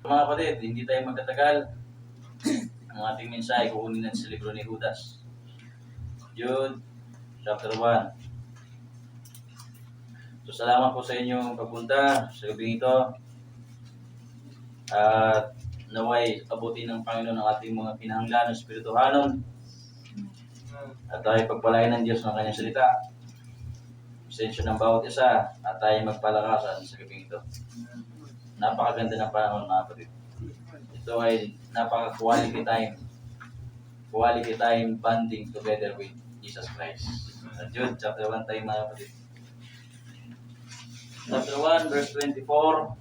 Mga kapatid, hindi tayo magtatagal. Ang ating mensahe kukunin natin sa libro ni Judas. Jude, chapter 1. So, salamat po sa inyong pagpunta sa gabi ito. At naway abutin ng Panginoon ang ating mga pinahanglan ng espirituhanon. At tayo pagpalain ng Diyos ng kanyang salita. Pasensya ng bawat isa at tayo magpalakasan sa gabi ito. Napakaganda ng panahon, mga kapatid. Ito ay napaka-quality time. Quality time bonding together with Jesus Christ. At Jude, chapter 1 tayo, mga kapatid. Chapter 1, verse 24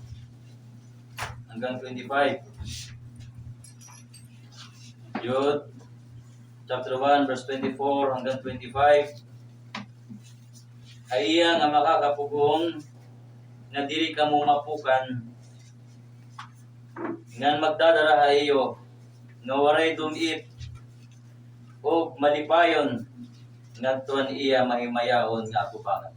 hanggang 25. Jude, chapter 1, verse 24 hanggang 25. Ay iya nga makakapugong nga diri ka mo mapukan ngan magdadara iyo nga waray dumit o malipayon ngadton iya mahimayaon nga atubangan.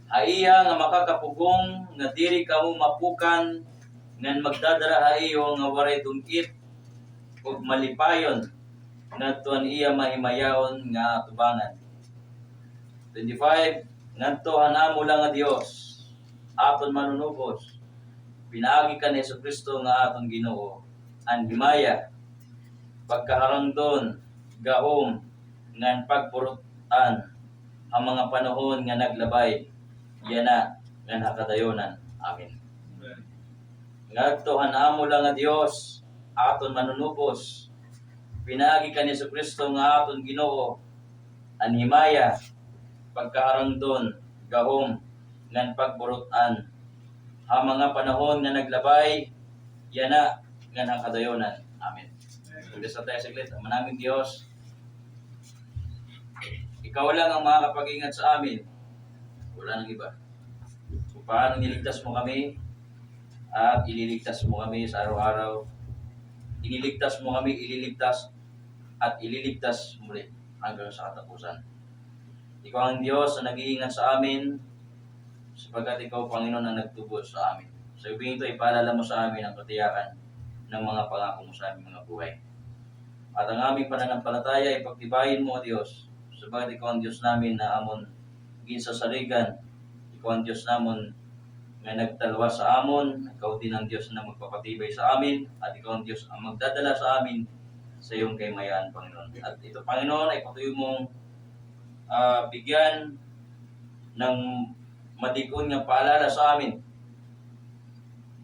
Aiya nga makakapugong nga diri kamo mapukan ngan magdadara iyo nga waray dumit o malipayon ngadton iya mahimayaon nga atubangan. 25 ngadto hanamo lang nga Dios aton manunubos pinaagi ka ni Jesucristo nga aton Ginoo ang himaya pagkaharangdon gahom ngan pagpurutan ang mga panahon nga naglabay yana ngan hakadayonan. Amen. Ngadto hanamo lang nga Dios aton manunubos pinaagi ka ni Jesucristo nga aton Ginoo ang himaya pagkaharangdon gahom ngan pagpurutan ang mga panahon nga naglabay yana ngan hakadayonan. Amen. Pagdasal tayo saglit. Ang manaming Diyos, ikaw lang ang makakapag-ingat sa amin. Wala nang iba. Kung paano niligtas mo kami at ililigtas mo kami sa araw-araw. Iniligtas mo kami, ililigtas at ililigtas muli hanggang sa katapusan. Ikaw ang Diyos na nag-iingat sa amin sapagkat ikaw, Panginoon, ang nagtubos sa amin. Sa gabi ito, ipaalala mo sa amin ang katiyakan ng mga pangako mo sa aming mga buhay. At ang aming pananampalataya, ipagtibayin mo, Diyos, sabagat ikaw ang Diyos namin na amon ginsasarigan. Ikaw ang Diyos namon na nagtalwa sa amon. Ikaw din ang Diyos na magpapatibay sa amin. At ikaw ang Diyos ang magdadala sa amin sa iyong kaymayan, Panginoon. At ito, Panginoon, ay patuloy mong bigyan ng madikon nga paalala sa amin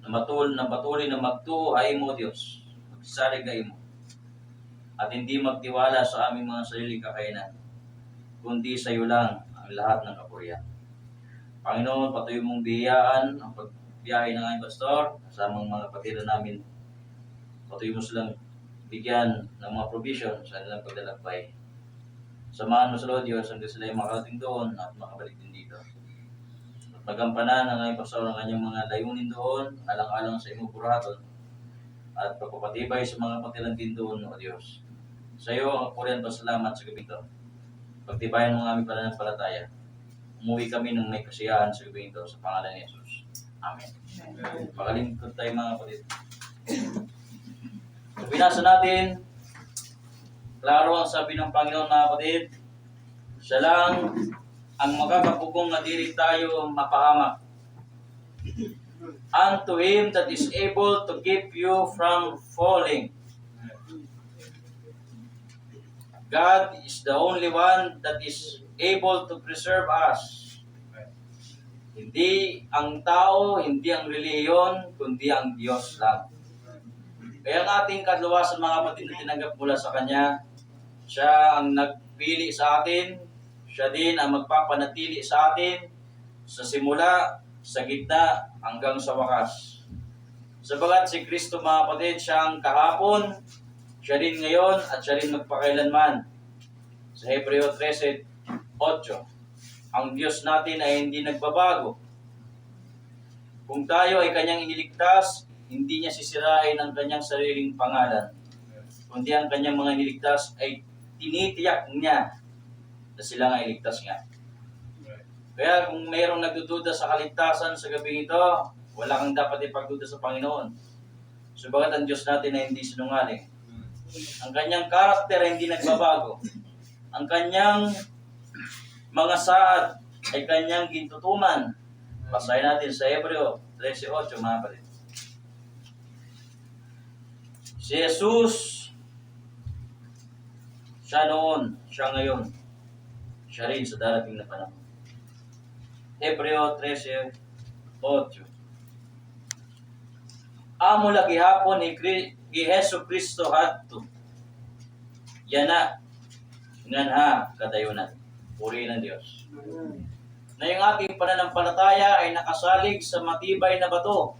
na patuloy na magtuhay mo, Diyos. Magsaligay mo. At hindi magtiwala sa aming mga sariling kakayanan, kundi sa iyo lang ang lahat ng kapurihan. Panginoon, patuloy mong biyayaan ang pagbiyahe ng aming pastor, kasamang mga kapatid namin. Patuloy mo silang bigyan ng mga provision sa kanilang paglalakbay. Samahan mo sa Lord Diyos hanggang sila ay makarating doon at makabalik din dito. At magampanan ang aming pastor ng kanyang mga layunin doon, alang-alang sa imong buraton, at pagpapatibay sa mga kapatiran din doon, O Diyos. Sa iyo ang kapurihan, pasalamat sa gabi ito. Pagtibayan mo ang aming pananampalataya. Umuwi kami ng may kasiyahan sa gabi ito sa pangalan ni Jesus. Amen. Makalingkod tayo, mga kapatid. So, binasa natin, klaro ang sabi ng Panginoon, mga kapatid, siya lang ang makakapugong na diri tayo mapahamak. Unto Him that is able to keep you from falling. God is the only one that is able to preserve us. Hindi ang tao, hindi ang relihiyon, kundi ang Diyos lang. Kaya ang ating kadluwasan, mga kapatid, na tinanggap mula sa Kanya, siya ang nagpili sa atin, siya din ang magpapanatili sa atin sa simula, sa gitna, hanggang sa wakas. Sabagat si Kristo, mga kapatid, siya ang kahapon, siya din ngayon, at siya din magpakailanman. Sa Hebreo 13:8, ang Diyos natin ay hindi nagbabago. Kung tayo ay Kanyang iniligtas, hindi niya sisirain ang Kanyang sariling pangalan, kundi ang Kanyang mga iniligtas ay tinitiyak niya na sila nga iligtas nga. Kaya kung mayroong nagdududa sa kaligtasan sa gabi ito, Wala kang dapat ipagduda sa Panginoon. Subagat ang Diyos natin ay hindi sinungaling. Ang kanyang karakter ay hindi nagbabago. Ang kanyang mga saad ay kanyang gintutuman. Basahin natin sa Hebreo 13:8, mga kapatid. Si Jesus, siya noon, siya ngayon, siya rin sa darating na panahon. Hebreo 13:8. Amo lagi hapon ni Hesu Kristo hadto. Yana nganha kadayunan. Puri ng Diyos. Na yung ating pananampalataya ay nakasalig sa matibay na bato.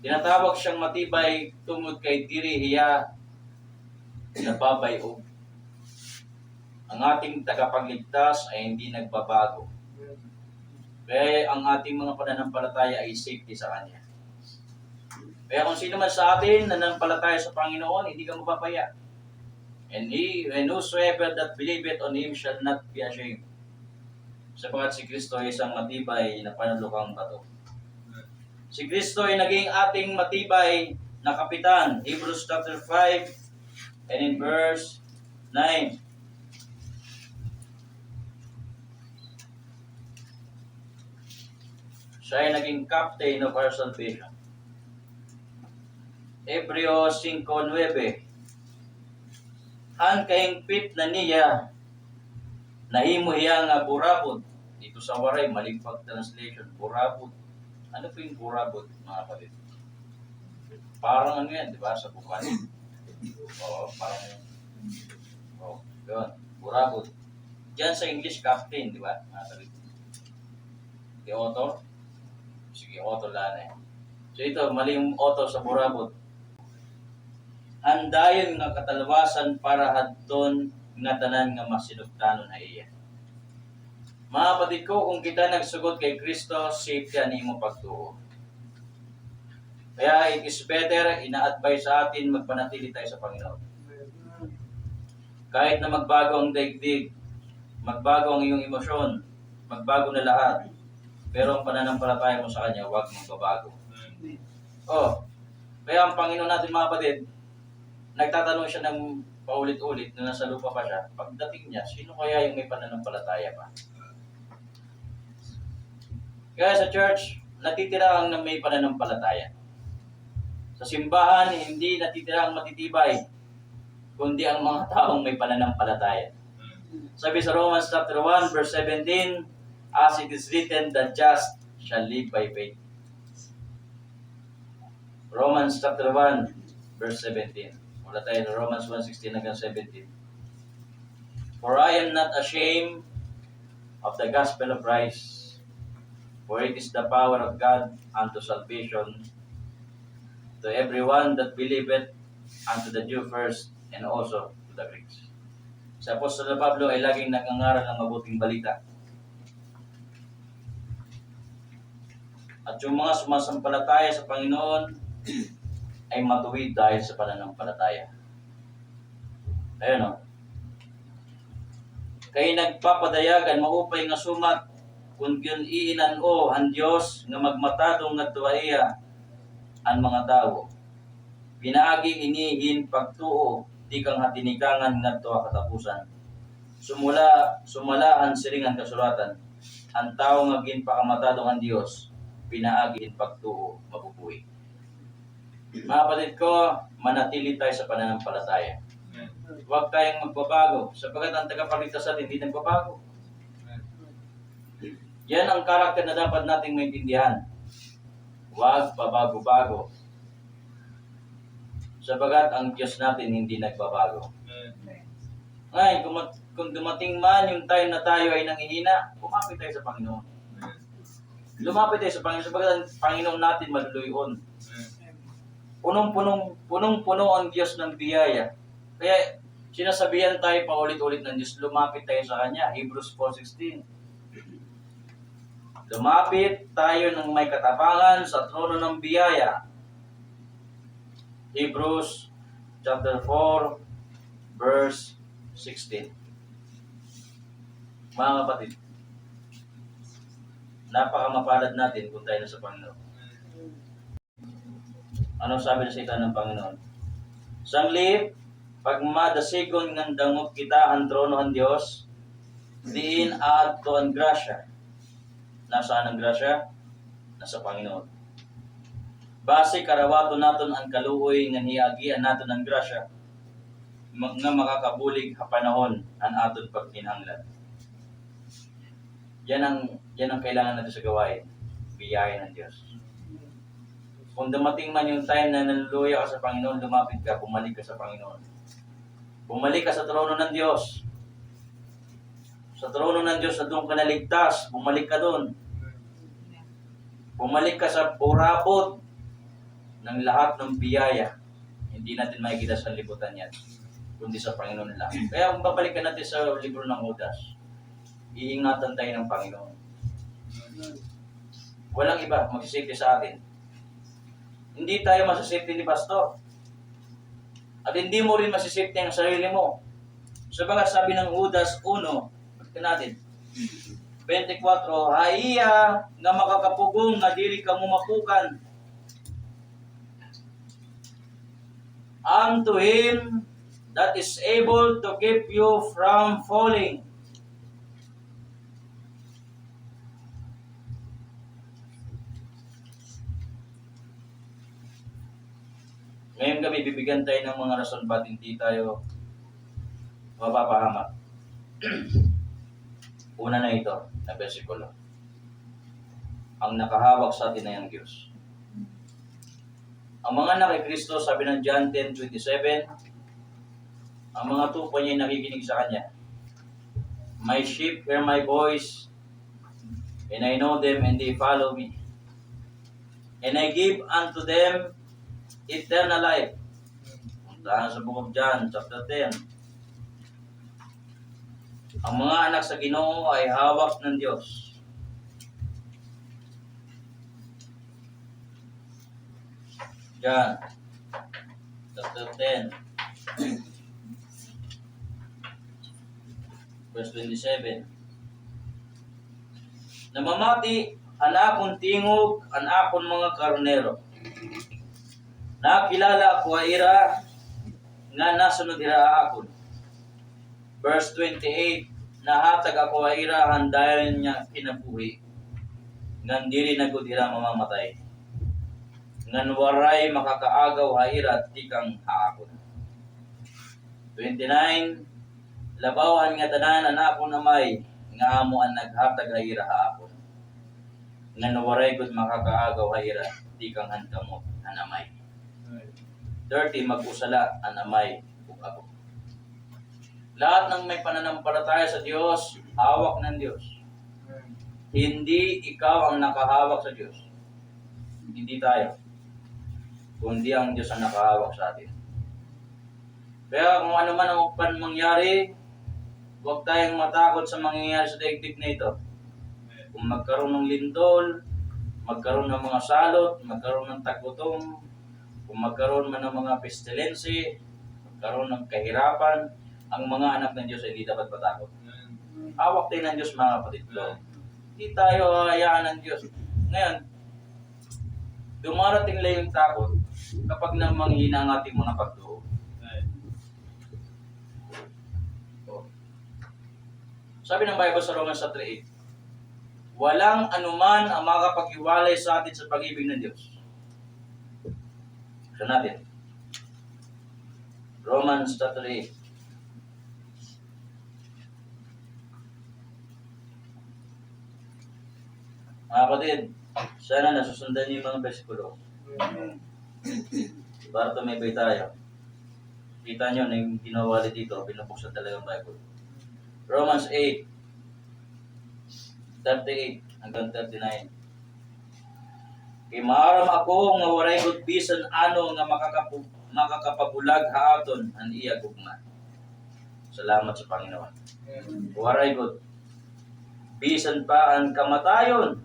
Tinatawag siyang matibay tungod kay diri hiya nababayo. Ang ating tagapagligtas ay hindi nagbabago. Kaya ang ating mga pananampalataya ay safety sa Kanya. Kaya kung sino man sa atin na nanampalataya sa Panginoon, hindi ka mapapaya. And whosoever that believeth on Him shall not be ashamed. Sapagat si Kristo ay isang matibay na panalukang bato. Si Kristo ay naging ating matibay na kapitan. Hebrews chapter 5 and in verse 9. Siya ay naging captain of our salvation. Hebreo 5:9. Han kahingpit na niya nahimo hiya nga burabod. Dito sa waray maling translation, burabod. Ano po yung burabod, mga kapatid? Parang ano yan, di ba? Sa bukan. Oo, parang yun, burabod. Diyan sa English, captain, di ba? Mga kapatid. The author? Sige, author lang eh. So ito, mali yung author sa burabod. Handayon nga katalwasan para hadton nga tanan nga masinugtanon na iya. Mga kapatid ko, kung kita nagsugod kay Kristo, safe ka ni mo pagtuo. Kaya it is better, ina-advise sa atin, magpanatili tayo sa Panginoon. Kahit na magbago ang daigdig, magbago ang iyong emosyon, magbago na lahat, pero ang pananampalataya mo sa Kanya, huwag magbabago. Kaya ang Panginoon natin, mga kapatid, nagtatanong siya ng paulit-ulit na nasa lupa pa siya. Pagdating niya, sino kaya yung may pananampalataya pa? Kaya sa church, natitira ang may pananampalataya. Sa simbahan, hindi natitira ang matitibay, kundi ang mga taong may pananampalataya. Sabi sa Romans chapter 1, verse 17, as it is written, the just shall live by faith. Romans chapter 1, verse 17. Wala tayo sa Romans 1:16 hanggang 17. For I am not ashamed of the gospel of Christ, for it is the power of God unto salvation to everyone that believeth, unto the Jew first, and also to the Greeks. Si Apostol Pablo ay laging nagangaral ng mabuting balita. At yung mga sumasampalataya sa Panginoon ay matuwid dahil sa pananampalataya. Ayun o. Kay nagpapadayagan maupay nga sumat kung yun iinan o ang Diyos nga magmatadong nga tuwaiya ang mga tao. Pinaagi inihin pagtuo di kang hatinikangan nga tuwa katapusan. Sumalahan siringan kasulatan. Ang tao nga ginpakamatadong ang Diyos, pinaagi pagtuo mabubuhay. Mga kapatid ko, manatili tayo sa pananampalataya. Huwag tayong magbabago, sapagkat ang tagapagligtas natin hindi nagbabago. Yan ang karakter na dapat nating maintindihan. Huwag pabago-bago, sapagkat ang Diyos natin hindi nagbabago. Ngayon, kung dumating man yung time na tayo ay nangihina, lumapit tayo sa Panginoon. Lumapit tayo sa Panginoon, sapagkat ang Panginoon natin maluluyon. Punong-puno ang Diyos ng biyaya. Kaya sinasabihan tayo paulit-ulit ng Diyos, lumapit tayo sa Kanya. Hebrews 4:16. Lumapit tayo ng may katapangan sa trono ng biyaya. Hebrews chapter 4, verse 16. Mga kapatid, Napakamapalad natin kung tayo na sa Panginoon. Ano sabi ng salita ng Panginoon? Sanglip, pagmadasigon ng dangop kita ang trono ng Diyos, diin at to ang grasya. Nasaan ang grasya? Nasa Panginoon. Base karawato naton ang kaluoy nga hiagian naton ang grasya nga makakabulig ha panahon ang aton pagkinahanglan. Yan ang kailangan natin sa gawain. Biyaya ng Diyos. Kung dumating man yung time na naluluya ka sa Panginoon, lumapit ka, bumalik ka sa Panginoon. Bumalik ka sa trono ng Diyos. Sa trono ng Diyos na doon ka naligtas, bumalik ka doon. Bumalik ka sa burabot ng lahat ng biyaya. Hindi natin makikita sa libutan yan, kundi sa Panginoon lang. Kaya kung babalikan natin sa libro ng Judas, iingatan tayo ng Panginoon. Walang iba magsisafety sa atin. Hindi tayo masasafety ni Pastor. At hindi mo rin masasafety ang sarili mo. Sabagat sabi ng Judas 1, bakit natin? 24, haiya nga makakapugong nga dili ka mumakukan. Unto him that is able to keep you from falling. Ngayon gabi, bibigyan tayo ng mga rason ba't hindi tayo mapapahamak. Una na ito, na versikulo. Ang nakahawak sa atin ay ang Diyos. Ang mga anak kay Kristo, sabi ng John 10:27, ang mga tupa niya ay nakikinig sa Kanya. My sheep hear my voice, and I know them, and they follow me. And I give unto them eternal life. Puntahan sa Book of John, chapter 10. Ang mga anak sa Ginoo ay hawak ng Diyos. John, chapter 10, verse 27. Namamati ang akong tingog, ang akong mga karnero. Nakilala ako ira nga nasunod ira akon. Verse 28, nahatag ako ira handayon niya kinabuhi. Ngan diri nagud ira mamamatay. Ngan waray makakaagaw haira tikang haakon. 29, labawan nga tanan anakon amay nga amo ang naghatag haira haakon. Ngan waray gud makakaagaw haira tikang hankamot anamay. 30, mag-usala ang amay ug ako. Lahat ng may pananampalataya sa Diyos, hawak ng Diyos. Hindi ikaw ang nakahawak sa Diyos. Hindi tayo. Kundi ang Diyos ang nakahawak sa atin. Kaya kung ano man ang mangyari, huwag tayong matakot sa mangyayari sa daigdig na ito. Kung magkaroon ng lindol, magkaroon ng mga salot, magkaroon ng tagutom, kung magkaroon man ng mga pestilency, magkaroon ng kahirapan, ang mga anak ng Diyos ay hindi dapat matakot. Hawak tayo ng Diyos, mga kapatid ko. Hindi tayo hayaan ng Diyos. Ngayon, dumarating lang yung takot kapag namanghina ang ating mga pagduo. Sabi ng Bible sa Romans 3:8, walang anuman ang makapag-iwalay sa atin sa pag-ibig ng Diyos. Sa natin. Romans 3:8. Mga kapatid, sana nasusundan niyo yung mga bersikulo. Para tumibay tayo. Kita nyo na yung ginawali dito, binubuksan talaga ang Bible. Romans 8:38 hanggang 39. Kay maaram ako nga waray gud bisan ano nga makakapabulag haaton ang iya gugma. Salamat sa Panginoon. Waray gud bisan pa ang kamatayon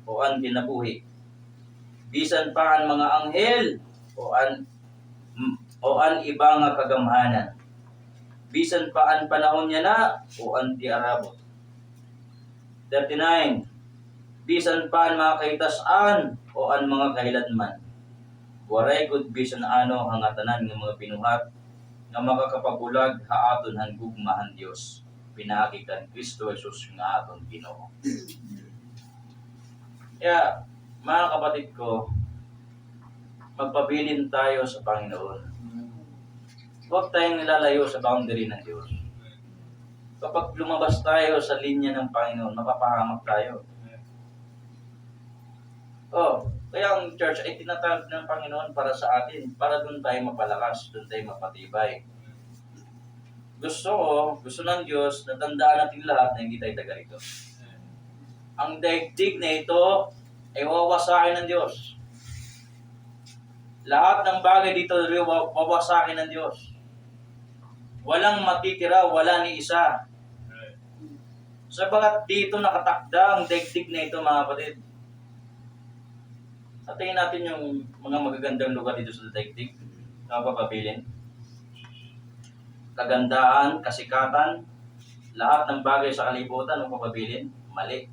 o ang kinabuhi. Bisan pa ang mga anghel o ang iba nga kagamhanan. Bisan pa ang panahon niya na o ang tiarabot. 39. bisan pa ang mga kahitas-an o ang mga kahiladman. Waray good bisan ano hangatanan ng mga binuhat nga makakapagulag haaton han gugmahan Dios. Pinaagi kan Kristo Jesus nga aton Ginoo. Kaya, mga kapatid ko, magpabilin tayo sa Panginoon. Huwag tayong nilalayo sa boundary ng Diyos. Kapag lumabas tayo sa linya ng Panginoon, mapapahamak tayo. Kaya ang church ay tinatawag ng Panginoon para sa atin, para doon tayo mapalakas, doon tayo mapatibay. Gusto ng Diyos na tandaan natin lahat na hindi tayo taga rito. Ang daigdig na ito ay wawasakin ng Diyos. Lahat ng bagay dito wawasakin ng Diyos. Walang matitira, wala ni isa. Sabagat dito nakatakda ang daigdig na ito, mga kapatid. At tingin natin yung mga magagandang lugar dito sa daigdig. Napapabilin. Kagandahan, kasikatan, lahat ng bagay sa kalibutan, mapapabilin. Mali.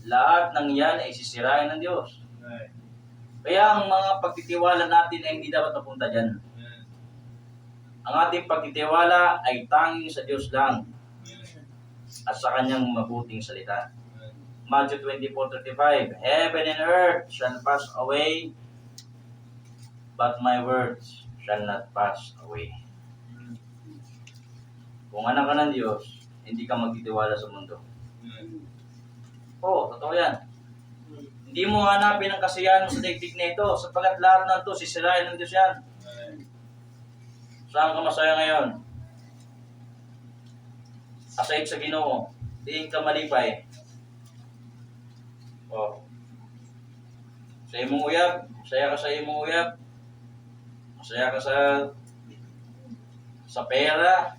Lahat ng yan ay sisirain ng Diyos. Kaya ang mga pagtitiwala natin ay hindi dapat napunta dyan. Ang ating pagtitiwala ay tanging sa Diyos lang at sa Kanyang mabuting salita. Matthew 24:35, Heaven and earth shall pass away, but my words shall not pass away. Kung anak ka ng Diyos, hindi ka magtitiwala sa mundo. Totoo yan. Hindi mo hanapin ang kasiyahan mo sa daigdig na ito, sapagkat lahat ng ito sisirain ng Diyos yan. Saan ka masaya ngayon? Aside sa Ginoo, diin ka malipay. Sa imong uyab, masaya ka sa imong uyab. Masaya ka sa pera.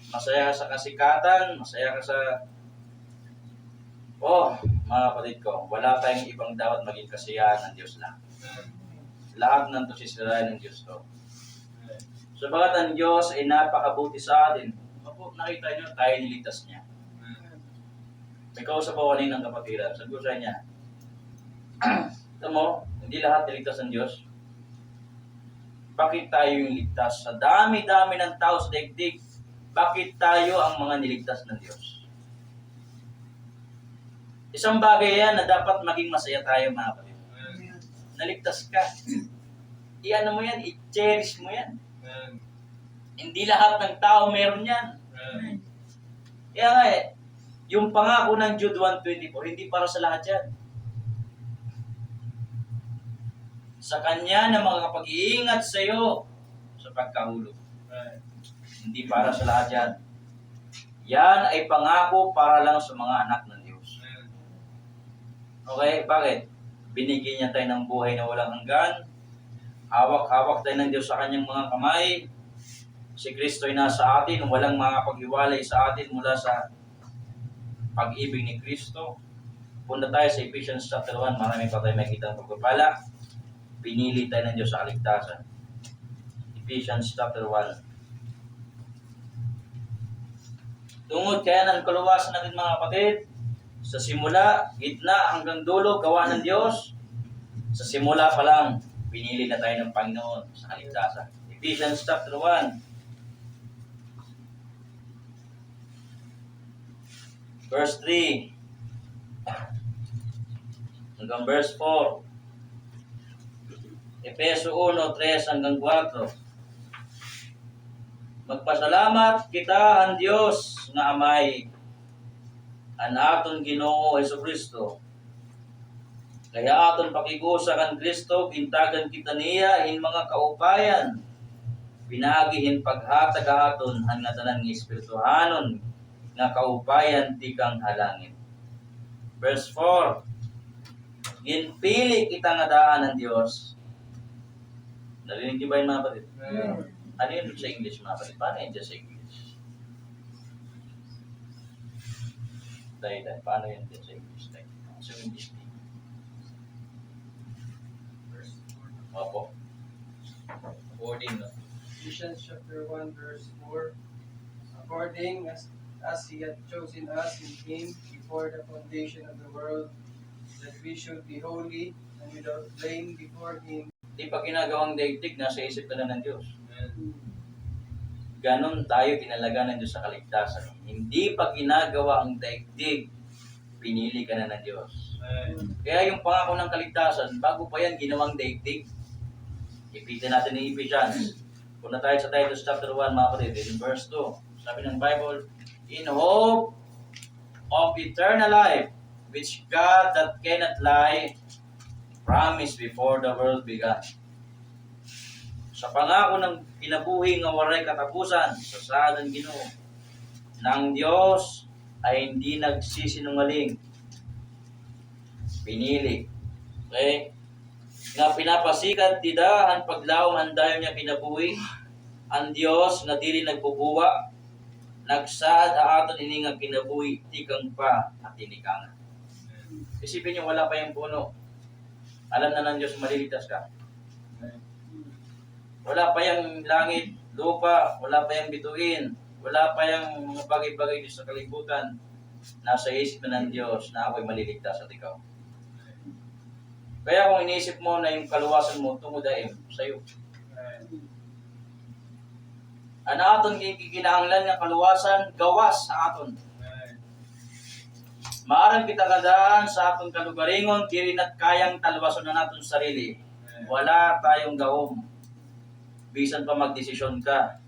Masaya ka sa kasikatan. Masaya ka sa... mga kapatid ko, wala tayong ibang dapat maging kasiyahan ng Diyos lang. Lahat ng ito sisirain ng Diyos to. Sabagat ang Diyos ay napakabuti sa atin. Nakita nyo, tayo niligtas niya. May kausap ako kanina ng kapatiran. Sabi ko sa niya, ito mo, hindi lahat niligtas ng Diyos. Bakit tayo yung ligtas? Sa dami-dami ng tao sa daigdig, bakit tayo ang mga niligtas ng Diyos? Isang bagay yan na dapat maging masaya tayo, mga kapatid. Naligtas ka. Iano mo yan, i-cherish mo yan. Hindi lahat ng tao meron yan. Kaya nga yung pangako ng Jude 1:24, hindi para sa lahat yan. Sa Kanya na makakapag-iingat sa iyo sa pagkahulog. Hindi para sa lahat yan. Yan ay pangako para lang sa mga anak ng Diyos. Okay? Bakit? Binigyan niya tayo ng buhay na walang hanggan. Hawak-hawak tayo ng Diyos sa Kanyang mga kamay. Si Kristo ay nasa atin. Walang makapag-iwalay sa atin mula sa pag-ibig ni Kristo. Punta tayo sa Ephesians chapter 1. Marami pa tayo makikita ng pagpapala. Pinili tayo ng Diyos sa kaligtasan. Ephesians chapter 1. Tungod kaya ng kaluwasan natin, mga kapatid, sa simula, gitna, hanggang dulo, gawa ng Diyos. Sa simula pa lang, pinili na tayo ng Panginoon sa kaligtasan. Ephesians chapter 1. Verse 3 hanggang verse 4. Efeso 1:3 hanggang 4. Magpasalamat kita ang Diyos nga Amay, ang aton Ginoo Jesucristo. Kaya aton pakigusa kan Kristo, gintagan kita niya in mga kaupayan. Pinagihin paghatag aton hangga tanan ng espirituhanon nga kaupayan tikang halangin. Verse 4. Ginpili kita nga daan ng Diyos. Narinig niyo ba yun, mga kapatid? Ano yun sa English, mga kapatid? Paano yun sa English? Dahil, paano yun sa English? Sa English. Opo. According, no? Ephesians chapter 1 verse 4. According as He had chosen us in Him before the foundation of the world, that we should be holy and without blame before Him. Di pa ginagawang daigdig, nasa isip ka na ng Diyos. Ganon tayo tinalaga ng Diyos sa kaligtasan. Hindi pa ginagawa ang daigdig, pinili ka na ng Diyos. Kaya yung pangako ng kaligtasan, bago pa yan ginawang daigdig. Ipitin natin ng Ephesians. Punta tayo sa Titus chapter 1, mga kapatid, in verse 2. Sabi ng Bible, in hope of eternal life, which God that cannot lie, promised before the world began. Sa pangako ng kinabuhi nga waray katapusan, sa saad ng Ginoo, ng Diyos ay hindi nagsisinungaling. Pinili. Okay? Nga pinapasikat tida ang paglaom ang dayon niya kinabuhi, ang Diyos na dili nagbubuwa, nagsaad aton ini nga kinabuhi, tikang pa at tinikangan. Isipin niyo, wala pa yung puno. Alam na ng Diyos maliligtas ka. Wala pa yung langit, lupa, wala pa yung bituin, wala pa yung mga bagay-bagay sa kalibutan. Nasa isip na ng Diyos na ako'y maliligtas at ikaw. Kaya kung iniisip mo na yung kaluwasan mo, tumudaim sa'yo. Ang aton kinahanglan nga kaluwasan, gawas sa aton. Maarang kita kadaan sa atong kalugaringon, di rin at kayang talwason na natin sarili. Wala tayong gawom. Bisan pa magdesisyon ka.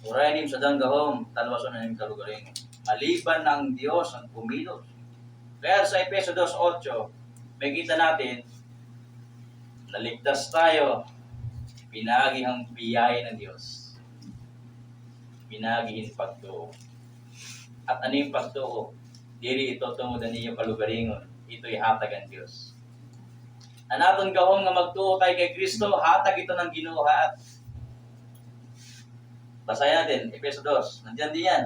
Urayanim sa dang gawom, talwason na yung kalugaringon. Maliban ng Diyos ang kumilos. Kaya sa Efeso 2:8, may kita natin, naligtas tayo, pinagihang biyaya ng Diyos. Pinagihin pagtuo. At ano yung pagtuo? Dili ito tungod niyo kalugaringon. Ito'y hatag ang Diyos. Ang aton gawong nga magtuo tayo kay Kristo, hatag ito ng Ginoo at basahin natin, Efeso 2. Nandiyan din yan.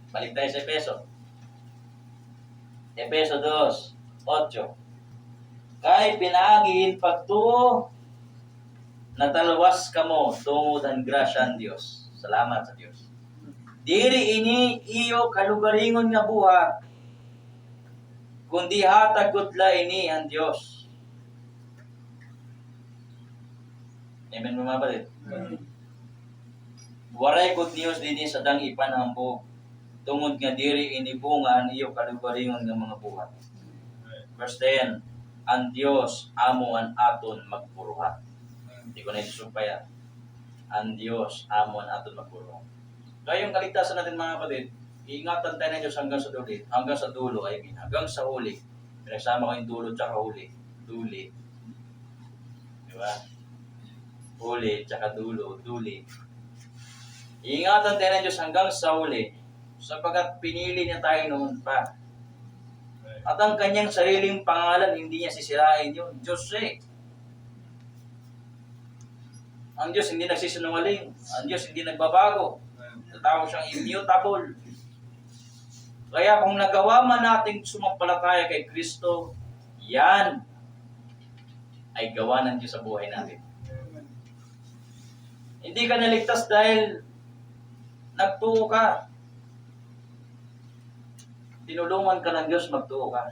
Balik tayo sa Efeso. Efeso 2:8. Kay pinagihin pagtuo, natalwas kamo tungod ang grasya ng Diyos. Salamat sa Diyos. Diri ini iyo kalugaringon nga buhat, kundi hatag kudla ini ang Diyos. Amen mga kapatid. Waray good news din sa dang ipanhampo, tungod nga diri ini bunga ang iyo kalugaringon nga mga buhat. Verse 10, ang Diyos amo ang aton magpuruhat. Hindi ko na isusumpaya. Ang Diyos amo ang aton magpuruhat. Kaya yung kaligtasan natin mga kapatid, iingatan tayo ng Diyos hanggang sa dulo. Hanggang sa dulo, hanggang sa huli. Pinagsama ko yung dulo tsaka huli. Duli. Di ba? Huli tsaka dulo, duli. Iingatan tayo ng Diyos hanggang sa huli, sapagkat pinili niya tayo noon pa. At ang kanyang sariling pangalan, hindi niya sisirain yun. Diyos eh. Ang Diyos hindi nagsisinungaling. Ang Diyos hindi nagbabago. Tawag siyang immutable. Kaya kung nagawa man nating sumampalataya kay Kristo, yan ay gawa ng Diyos sa buhay natin. Hindi ka naligtas dahil nagtuo ka. Tinulungan ka ng Diyos, magtuo ka.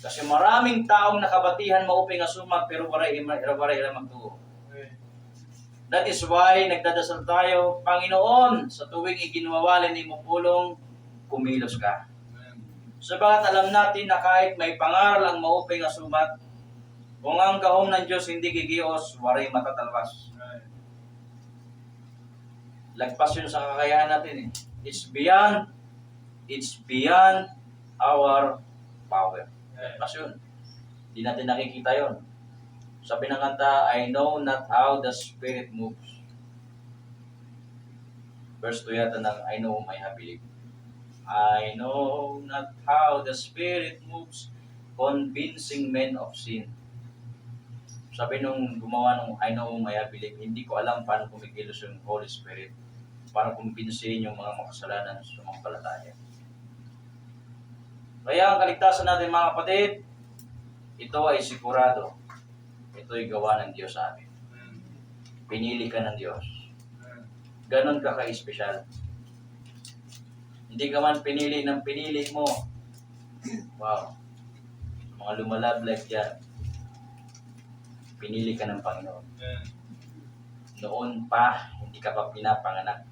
Kasi maraming taong nakabatihan mauping asumak pero waray magtuo. That is why nagdadasal tayo, Panginoon, sa tuwing iginawalin ni mo pulong, kumilos ka. Sabagat alam natin na kahit may pangaral ang mauping asumat, kung ang gahom ng Diyos hindi gigiyos, waray matatalwas. Lagpas yun sa kakayahan natin eh. It's beyond our power. Lagpas yun. Hindi natin nakikita yun. Sabi ng kanta, I know not how the Spirit moves. Verse 2 yata ng I know my believe. I know not how the Spirit moves, convincing men of sin. Sabi nung gumawa nung I know my believe, hindi ko alam paano kumikilos yung Holy Spirit para kumbinsihin yung mga makasalanan sa sumampalataya. Kaya ang kaligtasan natin mga kapatid, ito ay sigurado. Ito'y gawa ng Diyos sa atin. Pinili ka ng Diyos. Ganon ka ka-espesyal. Hindi ka man pinili ng pinili mo. Wow. Mga lumalablag dyan, pinili ka ng Panginoon. Noon pa, hindi ka pa pinapanganak.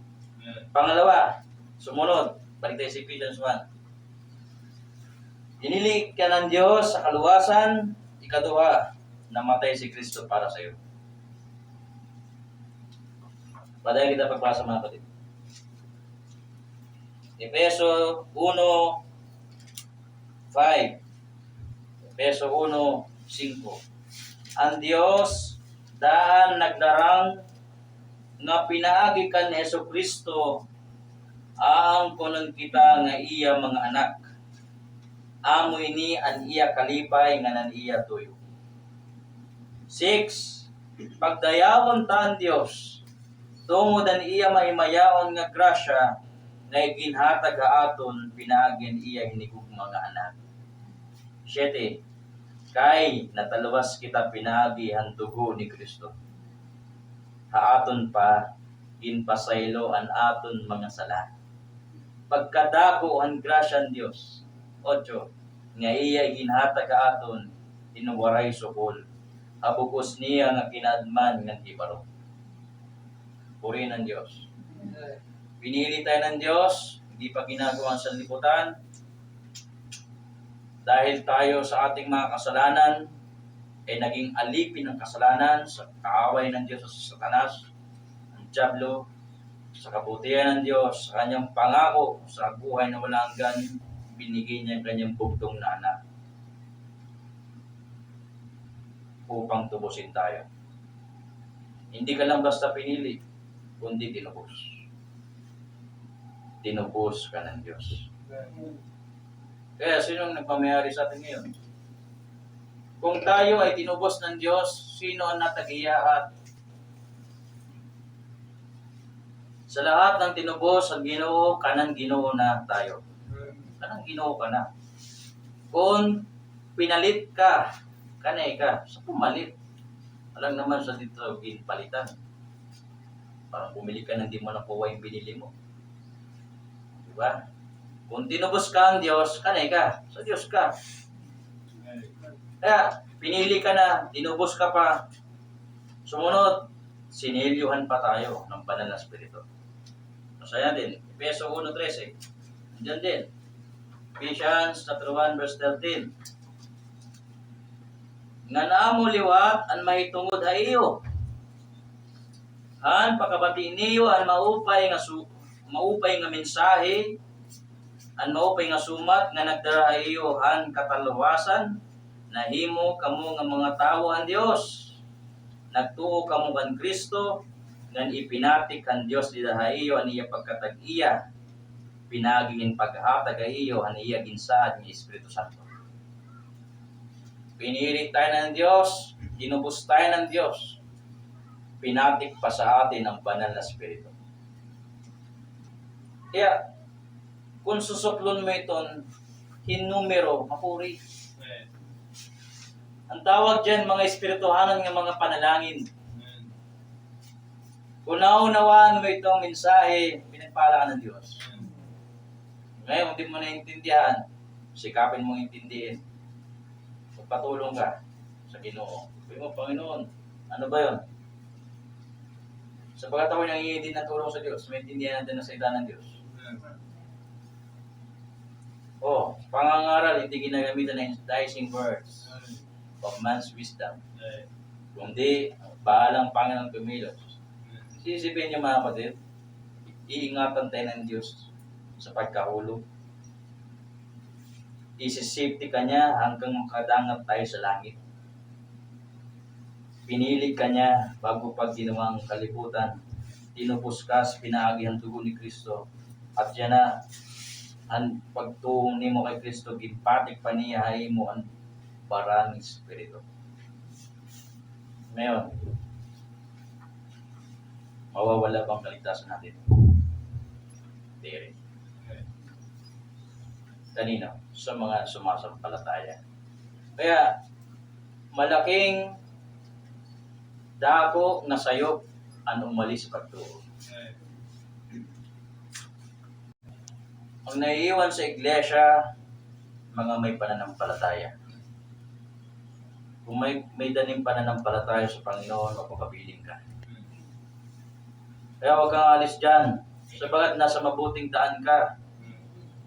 Pangalawa, sumunod, balik tayo sa Ephesians 1. Pinili ka ng Diyos sa kaluwasan, ikaduha, namatay si Kristo para sa iyo. Padayon kita pagbasa mga kapatid. Efeso 1:5. Efeso 1:5. Ang Diyos daan nagdarang nga pinaagi kan ni Hesus Kristo ang kunon kita nga iya mga anak. Amoy ni an iya kalipay nga nan iya tuyo. 6. Pagdayawon ta ang Dios tungod an iya maimayaon nga grasya nga ginhatag aton pinaagin iya hinigugma nga anak. 7. Kay nataluwas kita pinaagi ang dugo ni Kristo. Haaton pa ginpasaylo an aton mga sala. Pagkadako ang grasya ng Dios. 8. Nga iya ginhatag aton inuwaray sukol. Abugos niya nga kinaadman ng ibaro. Purihin ang Diyos. Pinili tayo ng Diyos, hindi pa ginagawa sa liputan. Dahil tayo sa ating mga kasalanan, ay naging alipin ng kasalanan sa kaaway ng Diyos sa Satanas, ang Diablo, sa kabutihan ng Diyos, sa kanyang pangako sa buhay na walang hanggan, binigay niya ang kanyang bugtong na anak upang tubusin tayo. Hindi ka lang basta pinili, kundi tinubos. Tinubos ka ng Diyos. Kaya sinong nagmamayari sa atin ngayon? Kung tayo ay tinubos ng Diyos, sino ang natagiyahat? Sa lahat ng tinubos ang Ginoo, kanang Ginoo na tayo. Kanang Ginoo ka na. Kung pinalit ka, kanay ka, sa pumalit. Alam naman sa dito, ginpalitan. Parang bumili ka ng di mo nakuha yung binili mo. Diba? Kung tinubos ka ang Diyos, kanay ka. Sa Diyos ka. Kaya, pinili ka na, tinubos ka pa. Sumunod, sinelyuhan pa tayo ng banal na spirito. Masaya din. Efeso 1:13. Diyan din. Ephesians 1:13. Nga naamo liwat an mahitungod ha iyo. Han pakabati niyo an maupay nga mensahe, an maupay nga sumat nga nagdara iyo han kataluwasan nahimo kamo nga mga tawo ang Dios. Nagtuo kamo kan Kristo ngan ipinatik kan Dios didaha iyo an iya pagkatag-iya. Pinagingin paghatag iyo an iya ginsaad ni Espiritu Santo. Pinili tayo ng Diyos, tinubos tayo ng Diyos, pinatik pa sa atin ang banal na Espiritu. Kaya, kung susuklon mo iton, hinumero, mapuri. Ang tawag dyan, mga espirituhanan ng mga panalangin. Kung naunawaan mo itong mensahe, pinagpala ka ng Diyos. Ngayon, hindi mo naintindihan, sikapin mong intindihin. Patulong ka sa Ginoo. Sabi mo, Panginoon, ano ba yun? Sa pagkataon ng iidin ng tulong sa Diyos, maintindihan natin ang salita ng Diyos. Pangangaral, hindi ginagamitan ng enticing words of man's wisdom. Kundi, bahalang Panginoon kumilos. Sisipin niyo mga kapatid, iingatan tayo ng Diyos sa pagkahulog. Isi-safety ka niya hanggang makadangat tayo sa langit. Pinili ka niya bago pag ginawang kalibutan. Tinubos ka sa pinaagihan dugo ni Kristo. At yan na, ang pagtuong ni mo kay Kristo, gipatik pa niya mo ang barang Espiritu. Ngayon, mawawala bang kaligtasan natin? Hindi rin. Kanina, sa mga sumasampalataya. Kaya, malaking dako na sayop ang umalis sa pagtuo. Ang naiiwan sa iglesia, mga may pananampalataya. Kung may daning pananampalataya sa Panginoon, mapapabiling ka. Kaya huwag kang alis dyan. Sabagat nasa mabuting daan ka.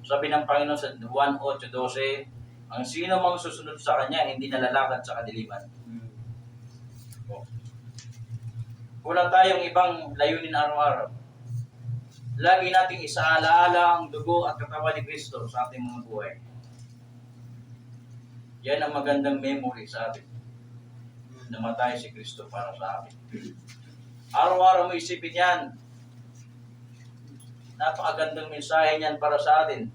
Sabi ng Panginoon sa Juan 8:12, ang sino mang susunod sa Kanya, hindi nalalakad sa kadiliman. Wala tayong ibang layunin araw-araw. Lagi nating isaalaala ang dugo at katawan ni Kristo sa ating mga buhay. Yan ang magandang memory sa atin. Namatay si Kristo para sa atin. Araw-araw mo isipin yan. Napakagandang mensahe niyan para sa atin.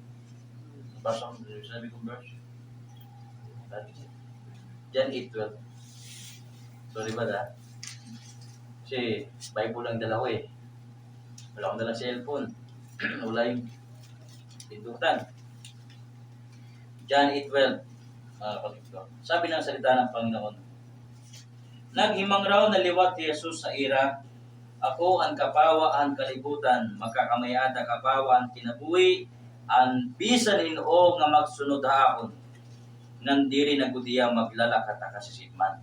Basta mo, sabi ko verse. John 8:12. Sorry ba da? Kasi Bible lang dala ko eh. Wala akong dalang cellphone. Wala yung pindutan. John 8:12. Sabi ng salita ng Panginoon, naghimang raw na liwat ni Jesus sa ira, ako ang kapawa ang kalibutan, magkakamayada kapawa ang kinabuhi, ang bisan inoo nga magsunod haon, nandiri na gudiya maglalakat ang kasisipman.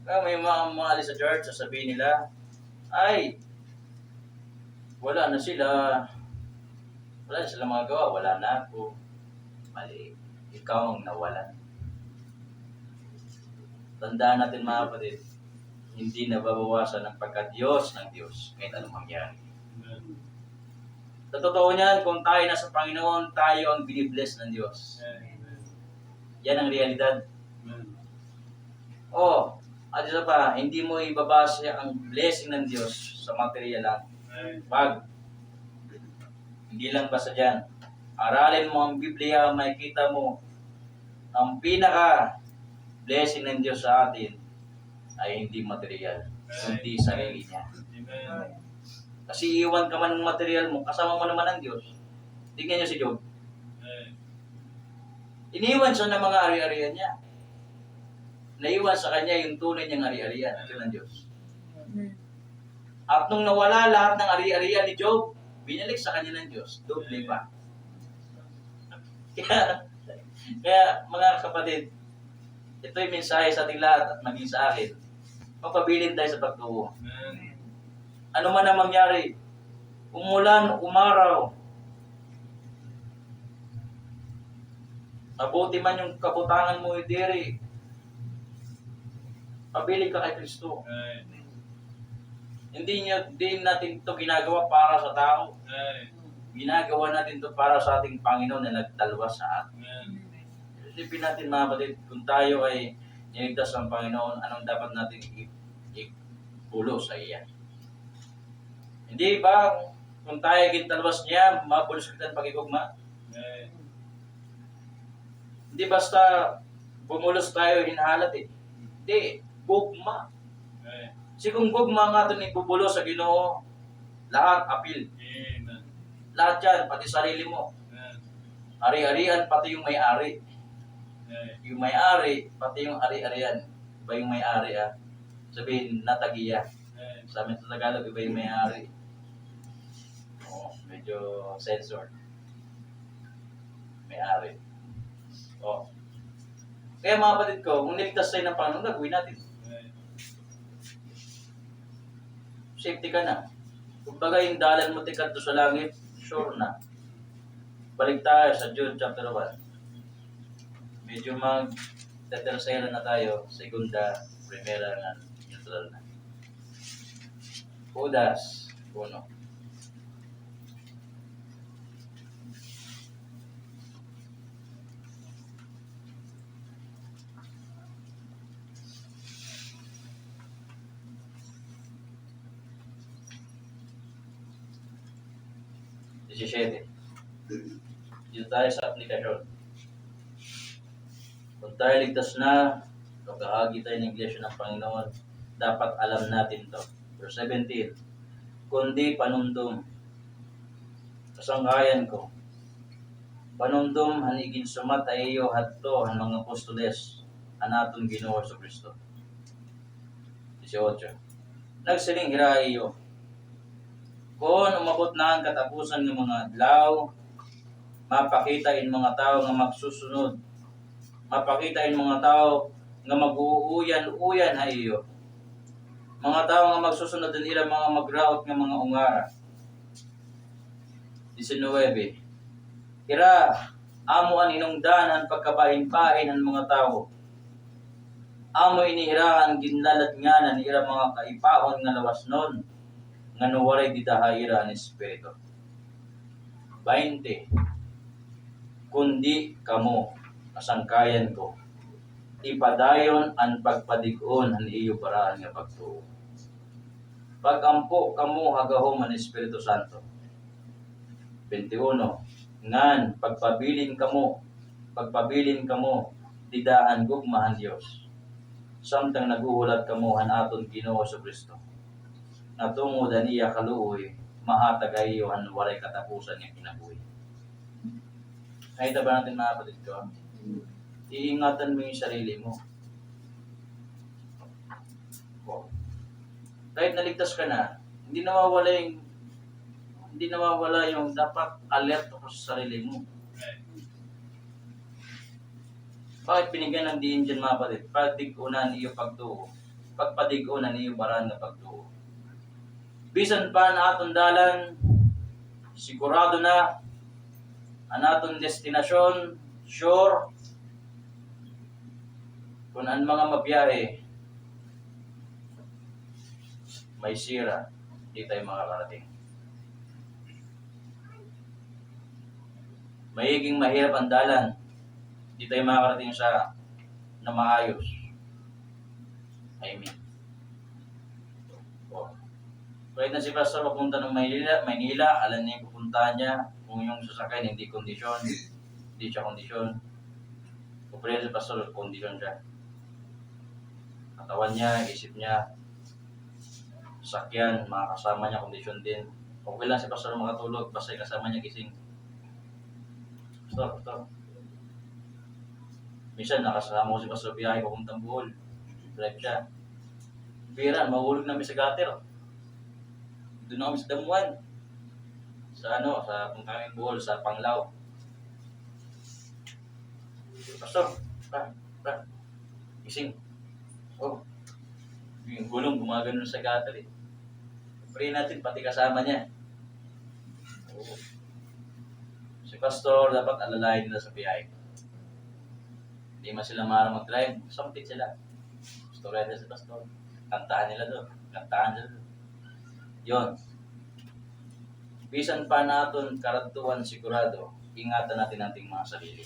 Kaya may mga maalis sa church, sasabihin nila, ay, wala na sila magagawa, wala na ako. Mali, ikaw ang nawalan. Tandaan natin mga kapatid, hindi nababawasan ang pagka-Diyos ng Diyos kahit anong mangyari. Sa totoo niyan, kung tayo nasa Panginoon, tayo ang binibless ng Diyos. Yan ang realidad. At isa pa, hindi mo ibabase ang blessing ng Diyos sa material lang. Wag. Hindi lang basta dyan. Aralin mo ang Biblia, makikita mo ang pinaka-blessing ng Diyos sa atin ay hindi material, kundi sarili niya. Kasi iwan ka man ng material mo, kasama mo naman ang Diyos. Tingnan niyo si Job. Iniwan siya ng mga ari-arian niya. Naiwan sa kanya yung tunay niyang ari-arian. Ito ng Diyos. At nung nawala lahat ng ari-arian ni Job, binalik sa kanya ng Diyos. Doble pa. Kaya mga kapatid, ito yung mensahe sa ating lahat at maging sa akin. Mapabilin tayo sa pagtuo. Ano man ang mangyari, umulan, umaraw, mabuti man yung kabutangan mo, diri, pabiling ka kay Kristo. Hindi natin ito ginagawa para sa tao. Ginagawa natin ito para sa ating Panginoon na nagtalwas sa atin. Isipin natin mga kapatid, kung tayo ay niligtas ng Panginoon, anong dapat natin ipulo sa iya? Hindi ba, kung tayo gintalwas niya, mapulos kita ng pag-igugma? Hindi basta bumulos tayo, hinahalat eh. Hindi, gugma. Kasi kung gugma nga ito ibubulo sa Ginoo, lahat apil. Lahat yan, pati sarili mo. Ari-arian, pati yung may-ari. Yung may-ari, pati yung ari-arian. Iba yung may-ari Sabihin, natagiya. Sa amin sa Tagalog, iba yung may-ari. Medyo censored. May-ari. Kaya mga kapatid ko, kung niligtas tayo ng Panginoon, gagawin natin. Safety ka na. Kumbaga yung dalan mo tikat sa langit, sure na. Balik tayo sa Jude chapter 1. Medyo mag-tetersera na tayo. Segunda, primera na, neutral na. Judas 1. Dito tayo sa aplikasyon. Kung tayo ligtas na, pagkahagi tayo ng Iglesia ng Panginoon, dapat alam natin to. Verse 17, kundi panumdum, kasanggayan ko, panumdum hanigin sumatay iyo hadto ang mga apostoles, anaton Ginoo sa Kristo. 18, nagsiling hiray iyo, kung umabot na ang katapusan ng mga adlaw, mapakita in mga tao nga magsusunod. Mapakita in mga tao nga mag-uuyan-uyan ha iyo. Mga tao nga magsusunod din ila mga magraot nga mga ungara. 19. Kira, amo ang inungdanan pagkabahin-bahin ang mga tao. Amo inihirahan ginlalat nga na ira mga kaipahon nga lawas nun, nga nuwaray didahayira ang Espiritu. 20. Kundi kamo, asangkayan ko, ipadayon ang pagpadig-on ang iyo paraan nga pagtuo. Pagampo kamo hagahom ang Espiritu Santo. 21. Ngan pagpabilin kamo, didaan gugmahan Dios. Samtang naguhulat kamo han aton Ginoo sa Kristo. Natungod aniya kaluoy, mahatag ayo han walay katapusan nga kinabuhi. Kahit ba natin mga kapatid ko, iingatan mo yung sarili mo. Kahit naligtas ka na, hindi nawawala yung dapat alert ako sa sarili mo. Bakit binigyan ng diin dyan mga kapatid? Pagdig-unan iyo pagtuo. Pagpadig-unan iyo baran na pagtuo. Bisan pa na atong dalan, sigurado na ang atong destinasyon, sure, kung ang mga mabiyahe, may sira, di tayo makakarating. Mayiging mahirap ang dalan, di tayo makakarating sa na maayos. Amen. Kahit na si Pastor papunta ng Maynila, alam niya yung pupuntahan niya, kung yung sasakyan hindi siya kondisyon. Kung pwede si Pastor, kondisyon siya. Katawan niya, isip niya, sakyan, mga kasama niya, kondisyon din. Okay lang si Pastor makatulog, basta yung kasama niya gising. Pastor. Minsan, nakasama ko si Pastor biyahe papuntang Bohol. Drive siya. Bira, mahulog namin sa gutter. Doon na kami sa Damuan. Sa pangkaming Bohol, sa Panglao. Pastor, gising. Yung gulong, gumagano sa gutter eh. Pray natin, pati kasama niya. Si Pastor, dapat alalahin nila sa biyahe. Hindi man sila marang mag-drive, samtit sila. Pastoreta si Pastor. Kantahan nila doon. Yun. Bisan pa natin karatuan sigurado, ingatan natin ating mga sarili.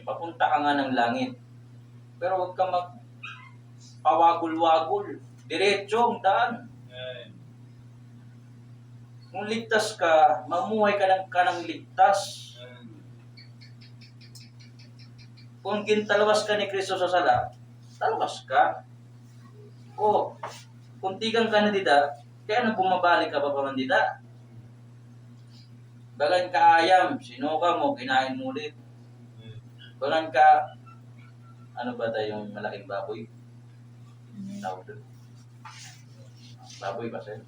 Papunta ka nga ng langit. Pero huwag ka magpawagul-wagul. Diretsong daan. Kung ligtas ka, mamuhay ka ng ligtas. Kung gintalawas ka ni Kristo sa sala, talawas ka. Kung tigang ka na dida, kaya na bumabalik ka pa dida. Bagan ka ayam, sinuka mo, kinain mo ulit. Bagan ka, ano ba tayong malaking baboy? Tawag doon. Baboy ba sir?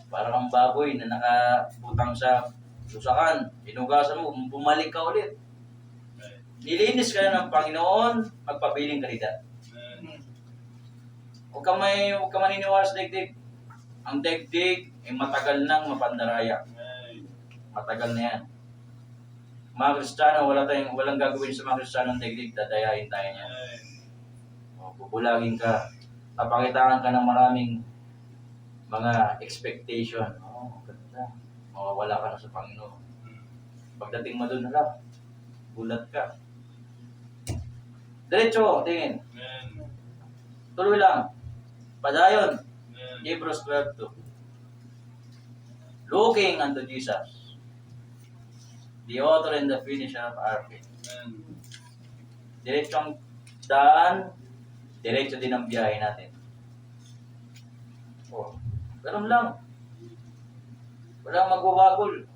Para kang baboy na nakabutang sa lusakan, hinugasan mo, bumalik ka ulit. Nilinis ka na ng Panginoon, magpabiling ka dida. Huwag ka maniniwala sa daigdig. Ang daigdig ay matagal nang mapandaraya. Matagal na yan. Mga Kristiyano, walang gagawin sa mga Kristiyano ng daigdig, dadayain tayo niya. Bubulagin ka. Papakitaan ka ng maraming mga expectation. Ganda. Mawawala ka na sa Panginoon. Pagdating mo doon, gulat ka. Diretso, tingin. Tuloy lang. Padayon. Hebrews 12:2. Looking unto Jesus, the author and the finisher of our faith. Diretsong daan, diretso din ang biyahe natin. Ganun lang. Walang magwawagol.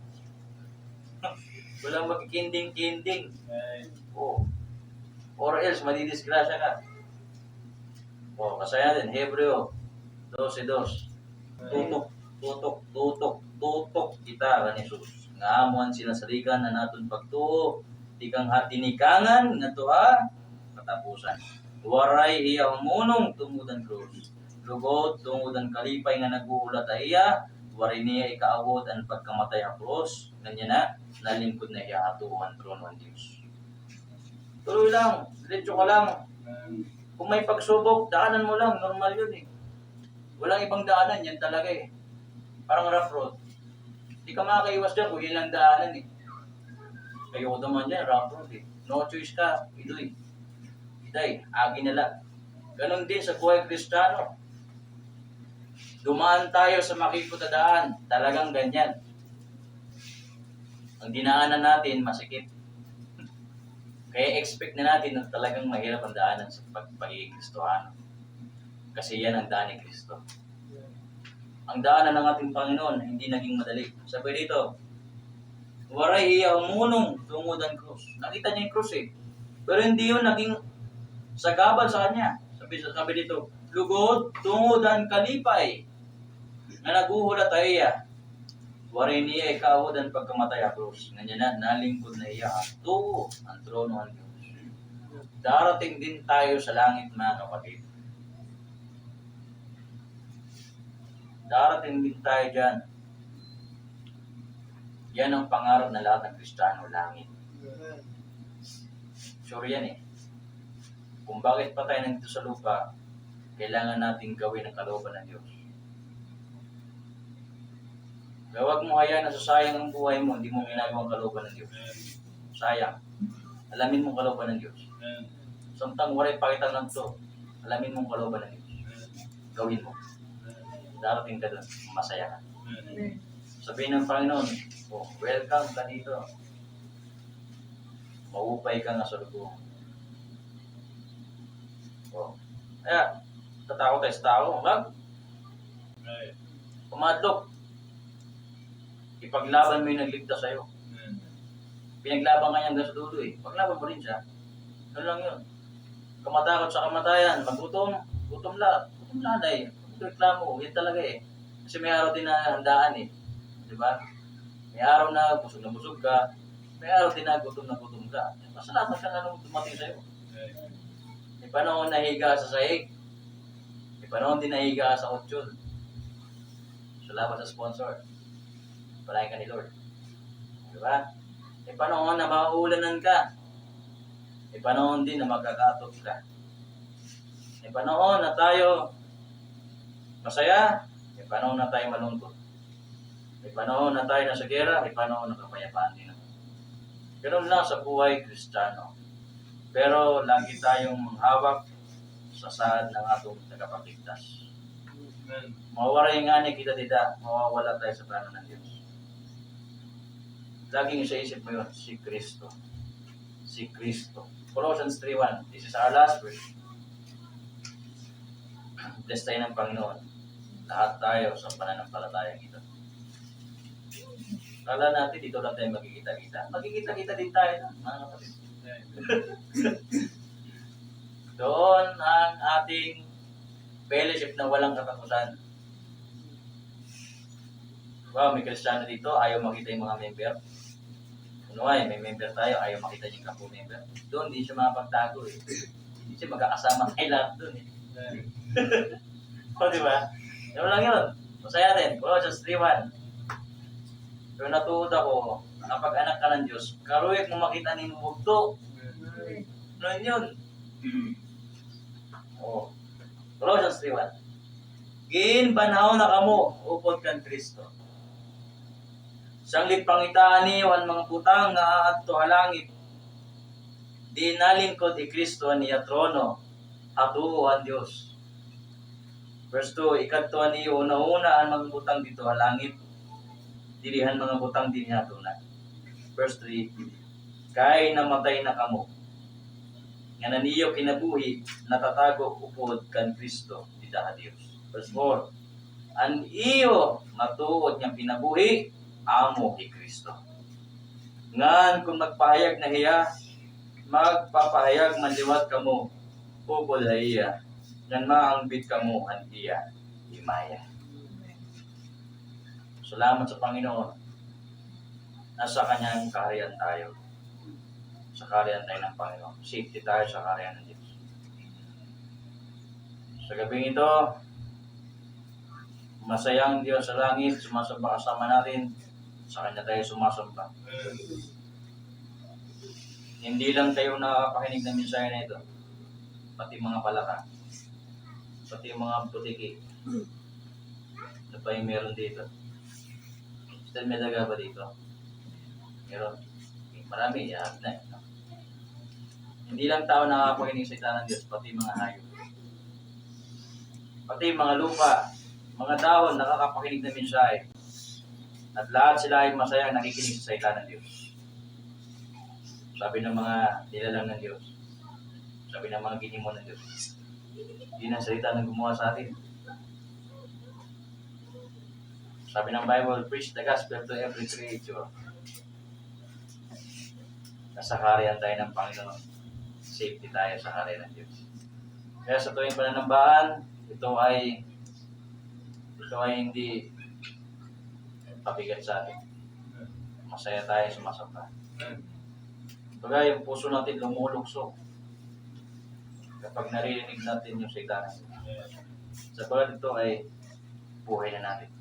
Walang magkikinding-kinding. Or else, madidisgrasya ka. Kasaya din, Hebreo 12:2. Tutok kita ka ni Jesus. nga amuan sinasaligan na naton pagtuo tikang hatinikangan nga tuha katapusan. Waray iya humunong tungudan krus. Lugod tungudan kalipay nga naguulat iya, waray niya ikaawod ang pagkamatay ang krus. Ganyan na, nalingkod na iya hatuan trono ng Diyos. Tuloy lang, diretso ka lang. Kung may pagsubok, daanan mo lang, normal yun eh. Walang ibang daanan, yan talaga eh. Parang rough road. Hindi ka makakaiwas dyan kung ilang daanan eh. Kayo naman yan, rough road eh. No choice ka, idoy. Iday, agi nila. Ganon din sa buhay Kristiyano. Dumaan tayo sa makikutadaan, talagang ganyan. Ang dinaanan natin, masikip. Kaya expect na natin na talagang mahirap ang daanan sa pagpagiging Kristohano. Kasi yan ang daan ni Kristo. Ang daanan ng ating Panginoon, hindi naging madali. Sabi dito, waray iya humunong tungod ang krus. Nakita niya yung krus eh. Pero hindi yun naging sagabal sa kanya. Sabi dito, lugod tungod ang kalipay na naguhulat ay iya. Waray niya ikaawod ang pagkamatay ang krus. Ganyan na, nalingkod na iya. Tuo ang trono ng Diyos. Darating din tayo sa langit, mga kapatid. Darating din tayo dyan. Yan ang pangarap ng lahat ng Kristiyano, langit. Sure yan eh. Kung bakit pa tayo nandito sa lupa, kailangan natin gawin ang kalooban ng Diyos. Huwag mo hayaan na sasayang ang buhay mo, hindi mo ginagawa ang kalooban ng Diyos. Sayang. Alamin mo ang kalooban ng Diyos. Samtang waray pakita ng to, alamin mo ang kalooban ng Diyos. Gawin mo. Darating ka doon, masaya ka. Sabihin ng Panginoon, oh, welcome ka dito. Maupay ka nga sa lubong. Oh. Kaya, tatakot tayo sa tao. Wag. Pumadlok. Ipaglaban mo yung nagligtas sa'yo. Pinaglaban ka niya hanggang sa dulo eh. Paglaban mo rin siya. Ano lang yun. Kamatakot sa kamatayan. Magutom. Gutom lahat. Gutom lahat eh. Reklamo. Yan talaga eh. Kasi may araw din na handaan eh. Diba? May araw na busog ka. May araw din na gutom ka. Masalamat ka nga nung dumating sa'yo. May panahon na higa sa sahig. May panahon din na higa sa kutsyon. Salamat sa sponsor. Palayan ka ni Lord. Diba? May panahon na mauulanan ka. May panahon din na magkakatot ka. May panahon na tayo masaya. May panahon na tayo malungkot. May panahon na tayo nasa gera. May panahon na kapayapaan din. Ganun lang sa buhay Kristiyano. Pero lagi tayong manghawak sa sahad ng atong tagapagligtas. Mawawaray nga ni kita dita, mawawala tayo sa plano ng Diyos. Laging isa-isip mo yun, si Kristo. Si Kristo. Colossians 3:1. This is our last verse. Bless tayo ng Panginoon. Lahat tayo sa pananampalatayang ito. Kala natin dito lang tayo magkikita-kita. Magkikita-kita din tayo, mga kapatid. Doon ang ating fellowship na walang katapusan. Wow, may Kristiyano dito, ayaw makita yung mga member. Ano ay, may member tayo, ayaw makita yung kampo member. Doon, hindi siya makapagtago eh. Hindi siya magkakasama kayo lahat doon eh. O, diba? Ano lang yun? Masaya rin. Colossians 3:1. Pero natuod ako, nakapag-anak ka ng Diyos, karuyag mo makita ni mugto. Ano yun? O. Colossians 3:1. Ginbanhaw na kamo, upod kan Kristo. Siyang lipangitaan niyo ang mga putang na aadto halangit. Di nalingkod ni Kristo niya trono, hatuo ang Diyos. Verse 2, ikadto niyo una-una ang mga butang dito halangit. Dilihan mga butang din niya na. Verse 3, kay namatay na kamo. Nga na niyo kinabuhi, natatago upod kan Kristo, dita Diyos. Verse 4, an iyo matuod niyang pinabuhi, amo kay Kristo. Ngan kung magpahayag na hiya, magpapahayag manliwat kamo, upod na iya, ngan maangbit kamo an iya, himaya. Salamat sa Panginoon. nasa kanyang kaharian tayo. Sa kaharian tayo ng Panginoon. Safety tayo sa kaharian ng Diyos. Sa gabing ito, masayang Diyos sa langit, sumasamba kasama natin, sa Kanya tayo sumasamba. Hindi lang tayo nakakapakinig ng mensahe na ito, pati mga palaka, pati mga butiki. Ano pa yung meron dito? Still may daga ba dito? Meron. Marami, yahat na. No? Hindi lang tao nakakapakinig sa salita ng Diyos, pati mga hayop. Pati mga lupa, mga dahon nakakapakinig ng mensahe. At lahat sila ay masayang nakikinig sa salita ng Diyos. Sabi ng mga nilalang ng Diyos. Sabi ng mga ginimo ng Diyos. Yun ang salita ng gumawa sa atin. Sabi ng Bible, preach the gospel to every creature. Nasa kaharian tayo ng Panginoon. Safety tayo sa kaharian ng Diyos. Kaya sa tuwing pananambahan, ito ay hindi pabigat sa atin. Masaya tayo sumasamba. Baga yung puso natin lumulukso kapag naririnig natin yung salita ng Diyos. Sa bagay ito ay buhay na natin.